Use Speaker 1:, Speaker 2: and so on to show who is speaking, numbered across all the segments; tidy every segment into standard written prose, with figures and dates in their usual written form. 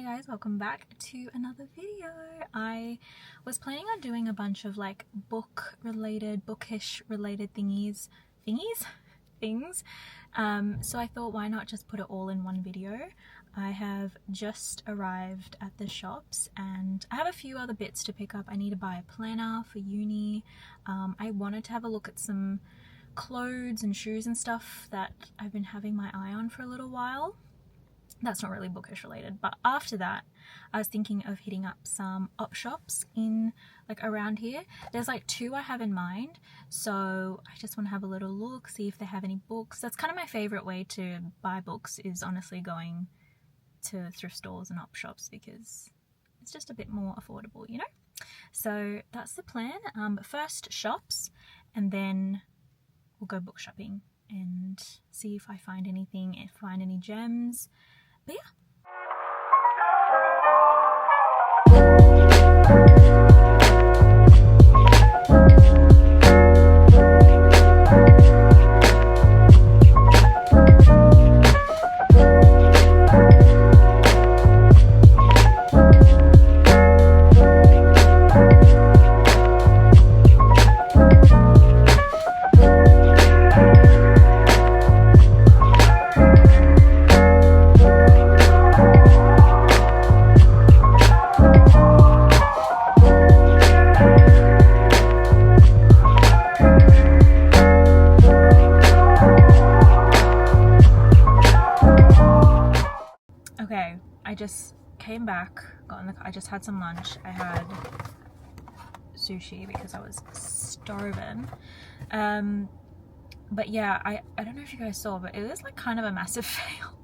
Speaker 1: guys, welcome back to another video. I was planning on doing a bunch of like bookish related things. So I thought, why not just put it all in one video. I have just arrived at the shops and I have a few other bits to pick up. I need to buy a planner for uni. I wanted to have a look at some clothes and shoes and stuff that I've been having my eye on for a little while. That's not really bookish related, but after that I was thinking of hitting up some op shops in like around here. There's like two I have in mind, so I just want to have a little look, see if they have any books. That's kind of my favorite way to buy books, is honestly going to thrift stores and op shops, because it's just a bit more affordable, you know. So that's the plan. First shops, and then we'll go book shopping and see if I find anything, find any gems. But yeah. Okay, I just came back, got in the car, I just had some lunch. I had sushi because I was starving. But yeah, I don't know if you guys saw, but it was like kind of a massive fail.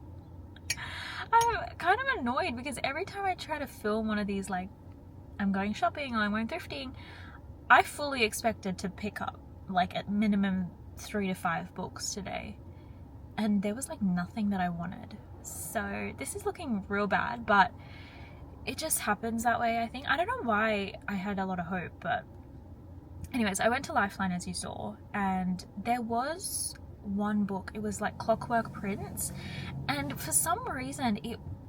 Speaker 1: I'm kind of annoyed because every time I try to film one of these, like I'm going shopping or I'm going thrifting, I fully expected to pick up like at minimum 3 to 5 books today, and there was like nothing that I wanted. So this is looking real bad, but it just happens that way, I think. I don't know why I had a lot of hope, but anyways, I went to Lifeline, as you saw, and there was one book. It was like Clockwork Prince, and for some reason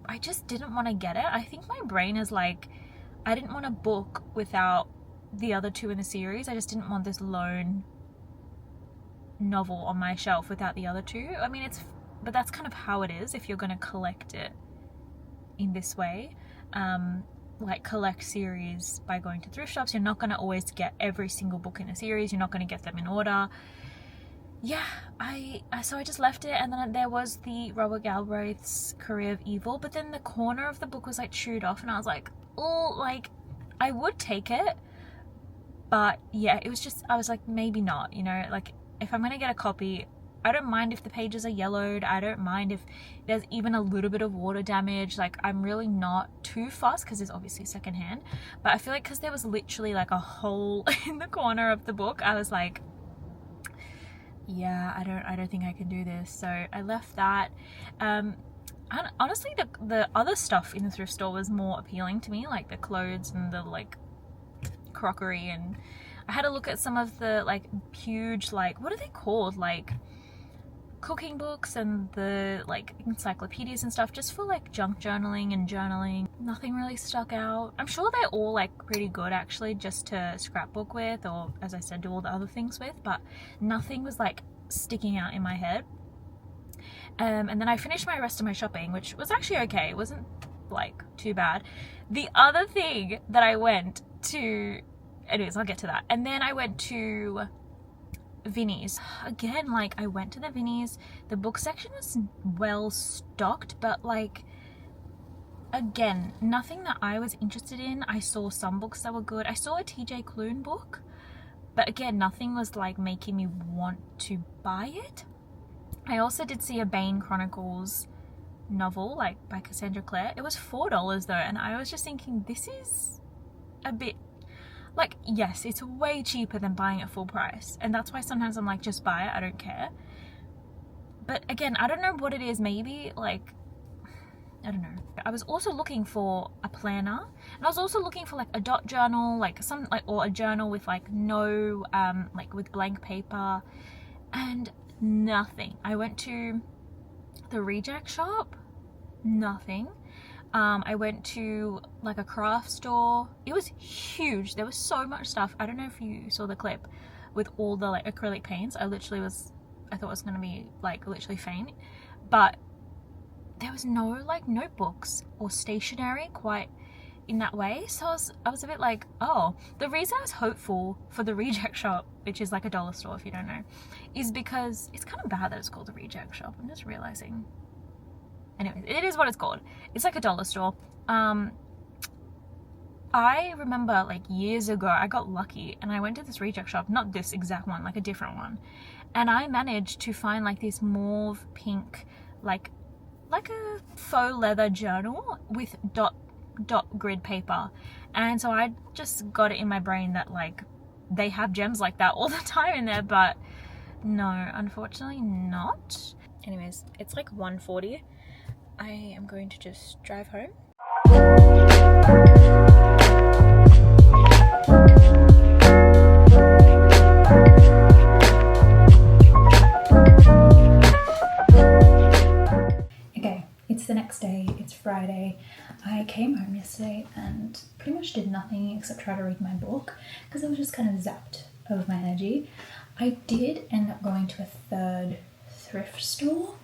Speaker 1: I just didn't want to get it. I think my brain is like, I didn't want to book without the other two in the series. I just didn't want this lone novel on my shelf without the other two. I mean, but that's kind of how it is if you're going to collect it in this way. Like collect series by going to thrift shops, you're not going to always get every single book in a series. You're not going to get them in order. Yeah, so I just left it, and then there was the Robert Galbraith's Career of Evil, but then the corner of the book was like chewed off, and I was like, oh, like I would take it, but yeah, it was just, I was like, maybe not, you know, like if I'm going to get a copy, I don't mind if the pages are yellowed. I don't mind if there's even a little bit of water damage. Like, I'm really not too fussed because it's obviously secondhand. But I feel like because there was literally like a hole in the corner of the book, I was like, yeah, I don't think I can do this. So I left that. And honestly, the other stuff in the thrift store was more appealing to me, like the clothes and the like crockery. And I had a look at some of the like huge, like, what are they called? Like cooking books and the like encyclopedias and stuff, just for like junk journaling and journaling. Nothing really stuck out. I'm sure they're all like pretty good actually, just to scrapbook with, or as I said, do all the other things with, but nothing was like sticking out in my head. And then I finished my rest of my shopping, which was actually okay. It wasn't like too bad. The other thing that I went to, anyways, I'll get to that. And then I went to Vinnie's again. Like, I went to the Vinnie's, the book section was well stocked, but like again, nothing that I was interested in. I saw some books that were good. I saw a TJ Klune book, but again, nothing was like making me want to buy it. I also did see a Bane Chronicles novel, like by Cassandra Clare. It was $4 though, and I was just thinking, this is a bit like, yes, it's way cheaper than buying it full price, and that's why sometimes I'm like, just buy it, I don't care. But again, I don't know what it is. Maybe like, I don't know. I was also looking for a planner, and I was also looking for like a dot journal, like some like, or a journal with like no like with blank paper, and nothing. I went to the reject shop, nothing. I went to like a craft store. It was huge. There was so much stuff. I don't know if you saw the clip with all the like acrylic paints. I thought it was going to be like literally faint, but there was no like notebooks or stationery quite in that way. So I was a bit like, oh, the reason I was hopeful for the reject shop, which is like a dollar store if you don't know, is because it's kind of bad that it's called a reject shop. I'm just realizing. Anyway, it is what it's called. It's like a dollar store. I remember like years ago, I got lucky and I went to this reject shop, not this exact one, like a different one. And I managed to find like this mauve pink, like a faux leather journal with dot grid paper. And so I just got it in my brain that like they have gems like that all the time in there, but no, unfortunately not. Anyways, it's like 1:40. I am going to just drive home. Okay, it's the next day, it's Friday. I came home yesterday and pretty much did nothing except try to read my book because I was just kind of zapped of my energy. I did end up going to a third thrift store.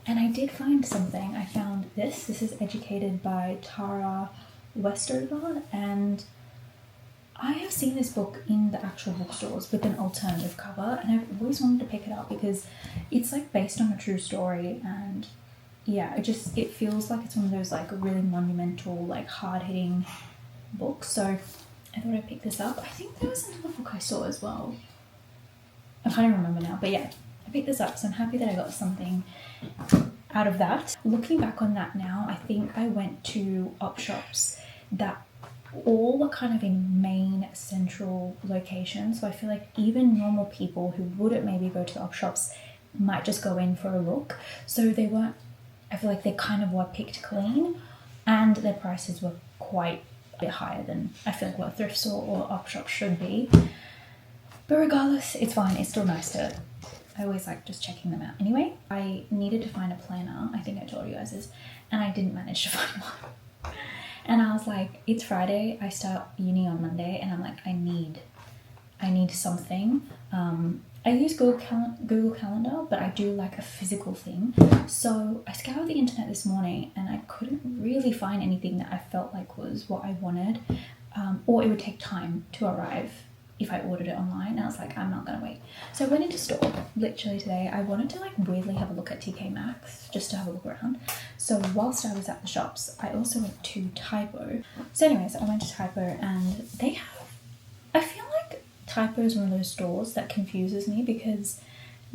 Speaker 1: And I did find something. I found this. This is Educated by Tara Westover, and I have seen this book in the actual bookstores with an alternative cover, and I've always wanted to pick it up because it's like based on a true story, and yeah, it feels like it's one of those like really monumental, like hard-hitting books. So I thought I'd pick this up. I think there was another book I saw as well. I can't even remember now, but yeah, I picked this up, so I'm happy that I got something out of that. Looking back on that now, I think I went to op shops that all were kind of in main central locations, so I feel like even normal people who wouldn't maybe go to the op shops might just go in for a look. So they weren't, I feel like they kind of were picked clean, and their prices were quite a bit higher than I feel like what a thrift store or op shop should be. But regardless, it's fine. It's still nice to, I always like just checking them out. Anyway, I needed to find a planner. I think I told you guys this, and I didn't manage to find one. And I was like, it's Friday. I start uni on Monday, and I'm like, I need something. I use Google Calendar, but I do like a physical thing. So I scoured the internet this morning, and I couldn't really find anything that I felt like was what I wanted, or it would take time to arrive if I ordered it online. And I was like, I'm not gonna wait. So I went into store literally today. I wanted to like weirdly have a look at TK Maxx just to have a look around. So whilst I was at the shops, I also went to Typo. So anyways, I went to Typo, and they have, I feel like Typo is one of those stores that confuses me because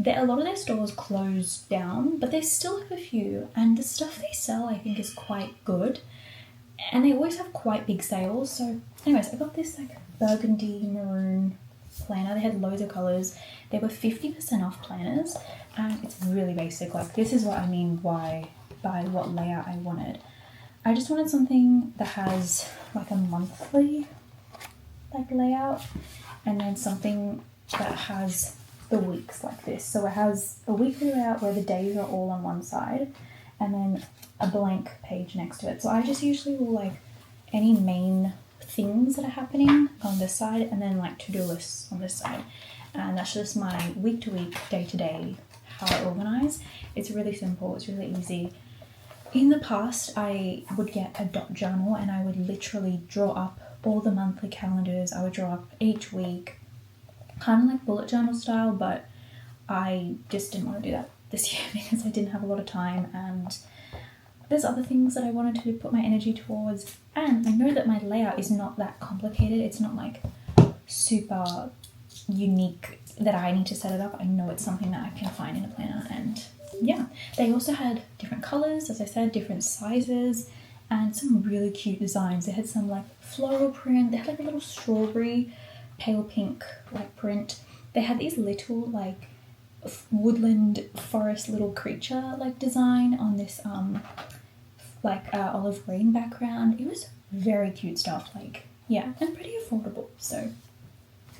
Speaker 1: a lot of their stores close down, but they still have a few, and the stuff they sell I think is quite good, and they always have quite big sales. So anyways, I got this like burgundy maroon planner. They had loads of colors. They were 50% off planners, and it's really basic. Like, this is what I mean by what layout I wanted. I just wanted something that has like a monthly like layout, and then something that has the weeks like this. So it has a weekly layout where the days are all on one side, and then a blank page next to it. So I just usually will like any main things that are happening on this side, and then like to-do lists on this side, and that's just my week to week, day to day, how I organize. It's really simple, it's really easy. In the past, I would get a dot journal, and I would literally draw up all the monthly calendars. I would draw up each week, kind of like bullet journal style, but I just didn't want to do that this year because I didn't have a lot of time, and there's other things that I wanted to put my energy towards, and I know that my layout is not that complicated. It's not like super unique that I need to set it up. I know it's something that I can find in a planner, and yeah. They also had different colors, as I said, different sizes, and some really cute designs. They had some like floral print. They had like a little strawberry pale pink like print. They had these little like woodland forest little creature like design on this olive green background. It was very cute stuff, like, yeah, and pretty affordable. So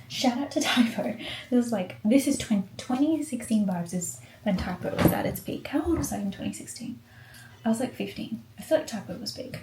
Speaker 1: shout out to Typo. This is 2016 vibes is when Typo was at its peak. How old was I in 2016? I was like 15. I feel like typo was big.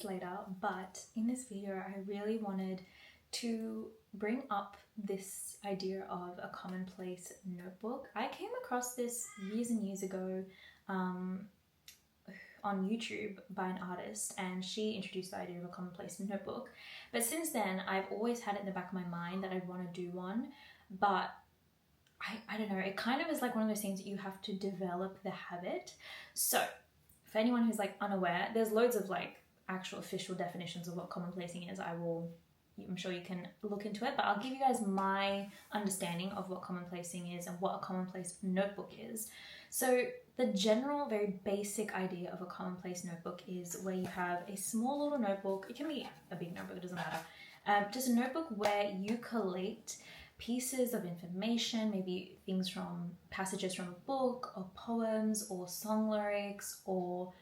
Speaker 1: Later, but in this video I really wanted to bring up this idea of a commonplace notebook. I came across this years and years ago on YouTube by an artist, and she introduced the idea of a commonplace notebook, but since then I've always had it in the back of my mind that I'd want to do one, but I don't know, it kind of is like one of those things that you have to develop the habit. So for anyone who's like unaware, there's loads of like actual official definitions of what commonplacing is. I'm sure you can look into it, but I'll give you guys my understanding of what commonplacing is and what a commonplace notebook is. So the general, very basic idea of a commonplace notebook is where you have a small little notebook. It can be a big notebook, it doesn't matter. Just a notebook where you collate pieces of information, maybe things from passages from a book or poems or song lyrics or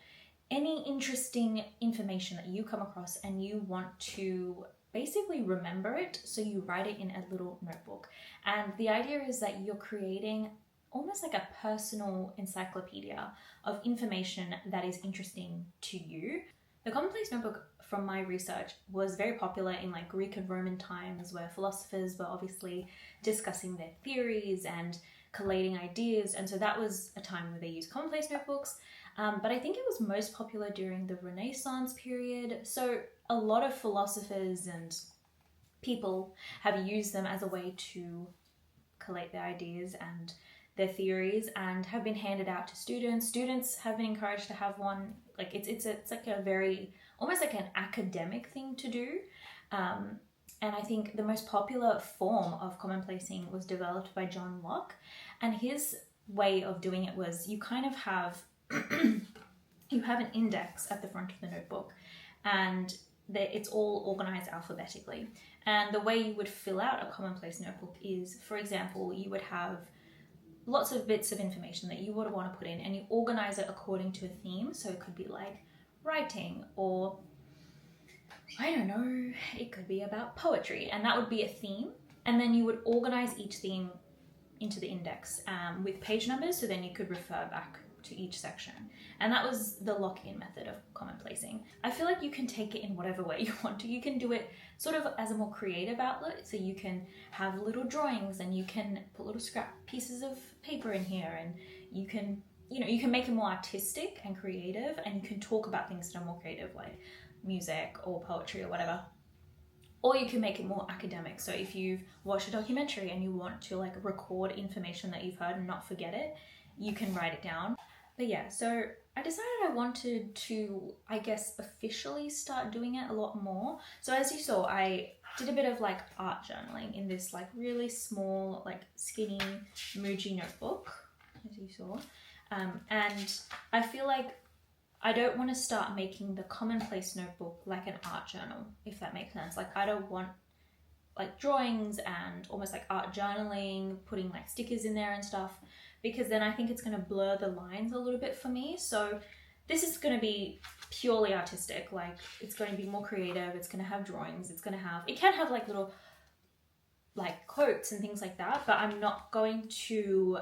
Speaker 1: any interesting information that you come across and you want to basically remember it, so you write it in a little notebook. And the idea is that you're creating almost like a personal encyclopedia of information that is interesting to you. The commonplace notebook, from my research, was very popular in like Greek and Roman times, where philosophers were obviously discussing their theories and collating ideas, and so that was a time where they used commonplace notebooks. But I think it was most popular during the Renaissance period. So a lot of philosophers and people have used them as a way to collate their ideas and their theories, and have been handed out to students. Students have been encouraged to have one. Like it's like a very, almost like an academic thing to do. And I think the most popular form of commonplacing was developed by John Locke, and his way of doing it was you kind of have you have an index at the front of the notebook, and it's all organized alphabetically. And the way you would fill out a commonplace notebook is, for example, you would have lots of bits of information that you would want to put in, and you organize it according to a theme. So it could be like writing, or I don't know, it could be about poetry, and that would be a theme. And then you would organize each theme into the index with page numbers, so then you could refer back to each section. And that was the lock-in method of commonplacing. I feel like you can take it in whatever way you want to. You can do it sort of as a more creative outlet, so you can have little drawings and you can put little scrap pieces of paper in here, and you can, you can make it more artistic and creative, and you can talk about things that are more creative, like music or poetry or whatever. Or you can make it more academic. So if you've watched a documentary and you want to like record information that you've heard and not forget it, you can write it down. But yeah, so I decided I wanted to, I guess, officially start doing it a lot more. So as you saw, I did a bit of like art journaling in this like really small, like skinny Muji notebook, as you saw. And I feel like I don't want to start making the commonplace notebook like an art journal, if that makes sense. Like I don't want like drawings and almost like art journaling, putting like stickers in there and stuff, because then I think it's going to blur the lines a little bit for me. So this is going to be purely artistic. Like it's going to be more creative. It's going to have drawings. It can have like little like quotes and things like that, but I'm not going to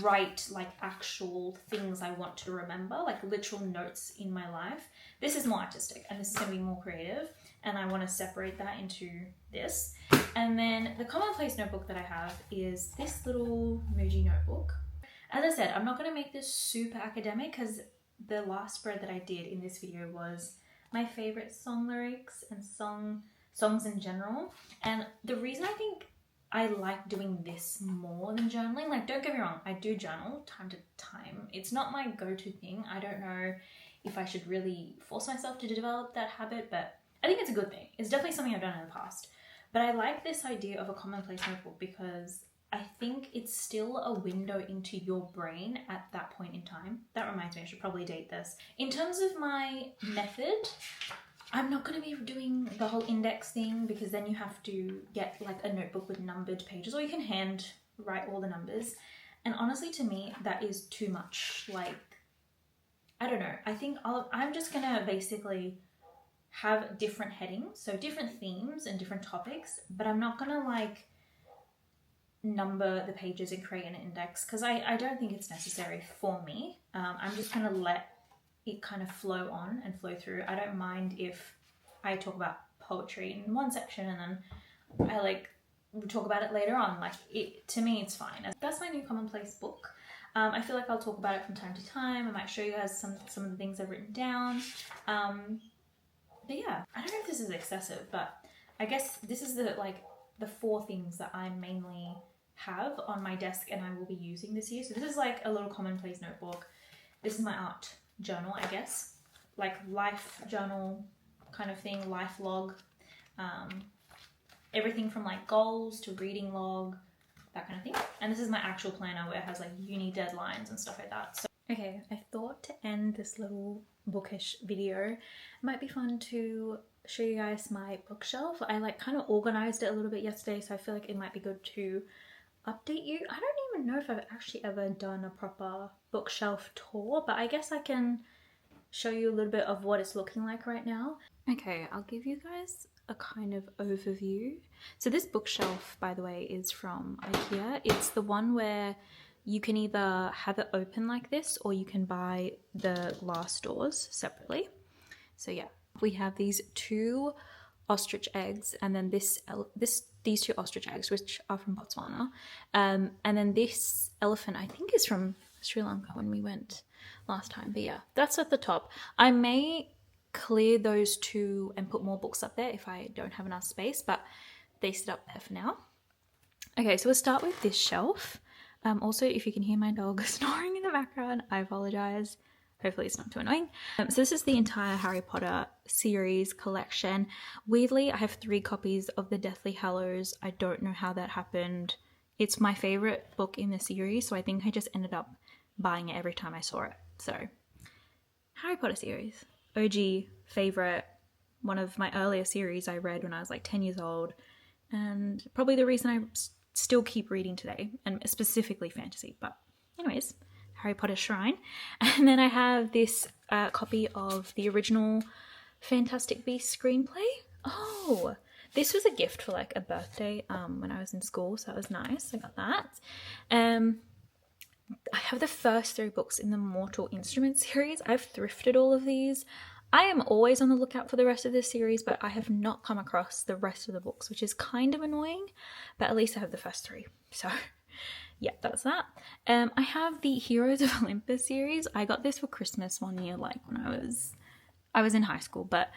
Speaker 1: write like actual things I want to remember, like literal notes in my life. This is more artistic and this is going to be more creative, and I want to separate that into this. And then the commonplace notebook that I have is this little Muji notebook. As I said, I'm not going to make this super academic because the last spread that I did in this video was my favorite song lyrics and songs in general. And the reason I think I like doing this more than journaling, like don't get me wrong, I do journal time to time. It's not my go-to thing. I don't know if I should really force myself to develop that habit, but I think it's a good thing. It's definitely something I've done in the past. But I like this idea of a commonplace notebook because I think it's still a window into your brain at that point in time. That reminds me, I should probably date this. In terms of my method, I'm not going to be doing the whole index thing because then you have to get like a notebook with numbered pages, or you can hand write all the numbers. And honestly, to me, that is too much. Like, I don't know. I think I'm just going to basically have different headings, so different themes and different topics, but I'm not going to like number the pages and create an index because I don't think it's necessary for me. I'm just going to let it kind of flow on and flow through. I don't mind if I talk about poetry in one section and then I like talk about it later on. Like to me, it's fine. That's my new commonplace book. I feel like I'll talk about it from time to time. I might show you guys some of the things I've written down. But yeah, I don't know if this is excessive, but I guess this is the 4 things that I mainly have on my desk and I will be using this year. So this is like a little commonplace notebook. This is my art journal, I guess, like life journal kind of thing, life log, everything from like goals to reading log, that kind of thing. And this is my actual planner where it has like uni deadlines and stuff like that. So okay, I thought to end this little bookish video, it might be fun to show you guys my bookshelf. I like kind of organized it a little bit yesterday, so I feel like it might be good to update you. I don't even know if I've actually ever done a proper bookshelf tour, but I guess I can show you a little bit of what it's looking like right now. Okay, I'll give you guys a kind of overview. So this bookshelf, by the way, is from IKEA. It's the one where you can either have it open like this or you can buy the glass doors separately. So yeah, we have these 2 ostrich eggs, and then these 2 ostrich eggs, which are from Botswana, and then this elephant I think is from Sri Lanka when we went last time. But yeah, that's at the top. I may clear those 2 and put more books up there if I don't have enough space, but they sit up there for now. Okay, so we'll start with this shelf. Also, if you can hear my dog snoring in the background, I apologize. Hopefully it's not too annoying. So this is the entire Harry Potter series collection. Weirdly, I have 3 copies of the Deathly Hallows. I don't know how that happened. It's my favorite book in the series, so I think I just ended up buying it every time I saw it. So, Harry Potter series. OG, favorite, one of my earlier series I read when I was like 10 years old, and probably the reason I still keep reading today, and specifically fantasy. But anyways, Harry Potter Shrine. And then I have this copy of the original Fantastic Beasts screenplay. Oh, this was a gift for like a birthday when I was in school, so that was nice. I got that. I have the first 3 books in the Mortal Instruments series. I've thrifted all of these. I am always on the lookout for the rest of this series, but I have not come across the rest of the books, which is kind of annoying, but at least I have the first 3. So yeah, that's that. I have the Heroes of Olympus series. I got this for Christmas one year, like when I was in high school, but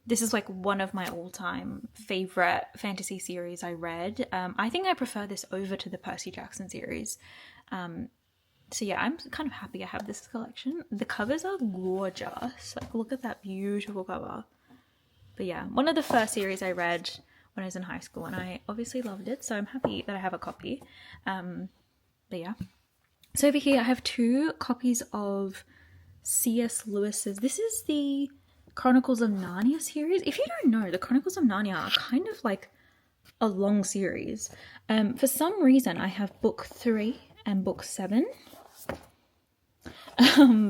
Speaker 1: this is like one of my all-time favorite fantasy series I read. I think I prefer this over to the Percy Jackson series. So yeah, I'm kind of happy I have this collection. The covers are gorgeous. Like, look at that beautiful cover. But yeah, one of the first series I read when I was in high school, and I obviously loved it, so I'm happy that I have a copy. But yeah. So over here I have 2 copies of C.S. Lewis's. This is the Chronicles of Narnia series. If you don't know, the Chronicles of Narnia are kind of like a long series. For some reason, I have book 3 and book 7.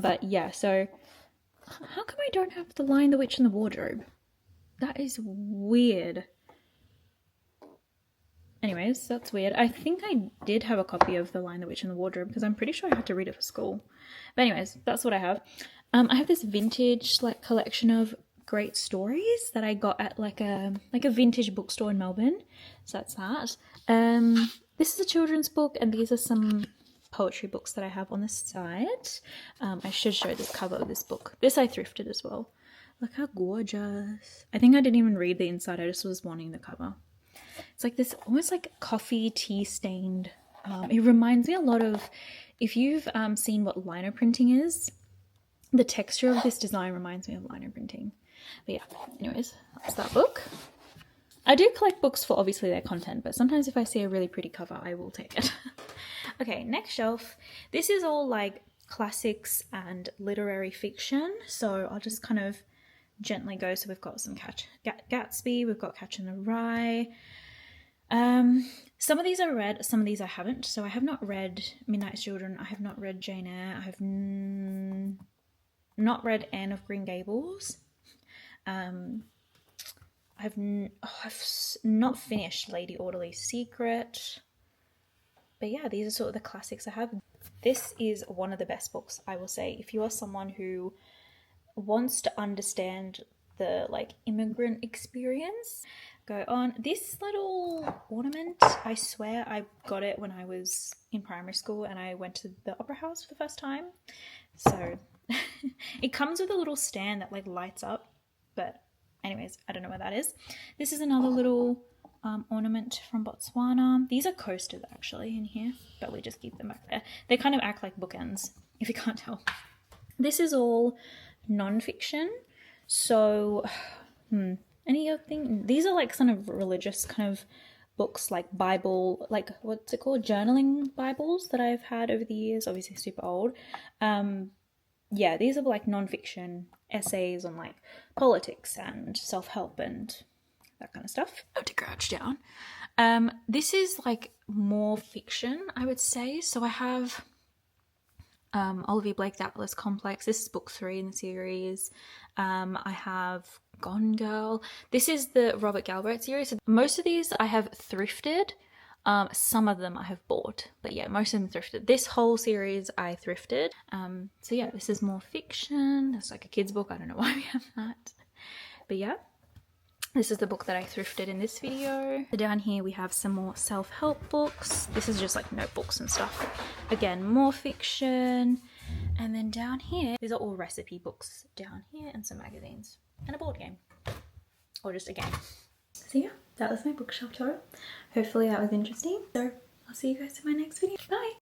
Speaker 1: But yeah, so how come I don't have The Lion, the Witch, and the Wardrobe? That is weird. Anyways, that's weird. I think I did have a copy of The Lion, the Witch, and the Wardrobe because I'm pretty sure I had to read it for school. But anyways, that's what I have. I have this vintage like collection of great stories that I got at like a vintage bookstore in Melbourne. So that's that. This is a children's book, and these are some poetry books that I have on the side. I should show this cover of this book. This I thrifted as well. Look how gorgeous. I think I didn't even read the inside. I just was wanting the cover. It's like this almost like coffee tea stained. It reminds me a lot of, if you've seen what liner printing is, the texture of this design reminds me of liner printing. But yeah, anyways, that's that book. I do collect books for obviously their content, but sometimes if I see a really pretty cover, I will take it. Okay, next shelf. This is all like classics and literary fiction, so I'll just kind of gently go. So we've got some Gatsby, we've got Catcher in the Rye. Some of these I read, some of these I haven't. So I have not read Midnight's Children, I have not read Jane Eyre, I have not read Anne of Green Gables. I've not finished Lady Audley's Secret. But yeah, these are sort of the classics I have. This is one of the best books, I will say. If you are someone who wants to understand the like immigrant experience, go on. This little ornament, I swear I got it when I was in primary school and I went to the opera house for the first time. So it comes with a little stand that like lights up, but anyways, I don't know what that is. This is another little ornament from Botswana. These are coasters actually in here, but we just keep them back there. They kind of act like bookends, if you can't tell. This is all non-fiction. So, any other thing? These are like kind of religious kind of books, like Bible, like what's it called? Journaling Bibles that I've had over the years, obviously super old. Yeah, these are like non-fiction essays on like politics and self-help and that kind of stuff. I have to crouch down. This is like more fiction, I would say. So I have Olivia Blake, The Atlas Complex. This is book 3 in the series. I have Gone Girl. This is the Robert Galbraith series. So most of these I have thrifted. Some of them I have bought, but yeah, most of them thrifted. This whole series I thrifted. So yeah, this is more fiction. It's like a kid's book. I don't know why we have that, but yeah. This is the book that I thrifted in this video. So down here we have some more self-help books. This is just like notebooks and stuff. Again, more fiction. And then down here, these are all recipe books down here and some magazines and a board game. Or just a game. So yeah, that was my bookshelf tour. Hopefully that was interesting. So I'll see you guys in my next video. Bye!